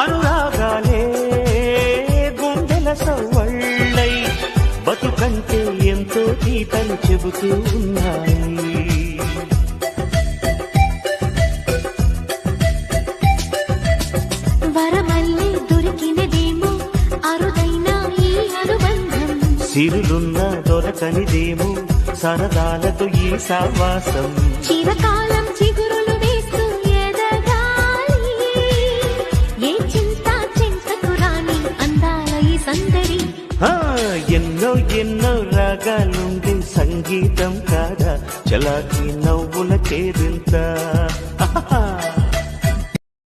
అనురాగాలే గుండెల సవ్వళ్ళై బతుకంటే ఎంతో తీతలు చెబుతూ ఉన్నాయి. వరమల్లే దొరికినదేమో అరుదైన ఈ అనుబంధం, సిరులున్న దొరకనిదేమో సరదాలతో ఈ సావాసం. చిరకాలం చిగురులు వేస్తూ ఎదగాలి, ఏ చింత చింతకు రాని అందాల ఈ సందడి. ఎన్నో ఎన్నో రాగాలుండే సంగీతం కాదా చలాకి నవ్వుల చేరింత.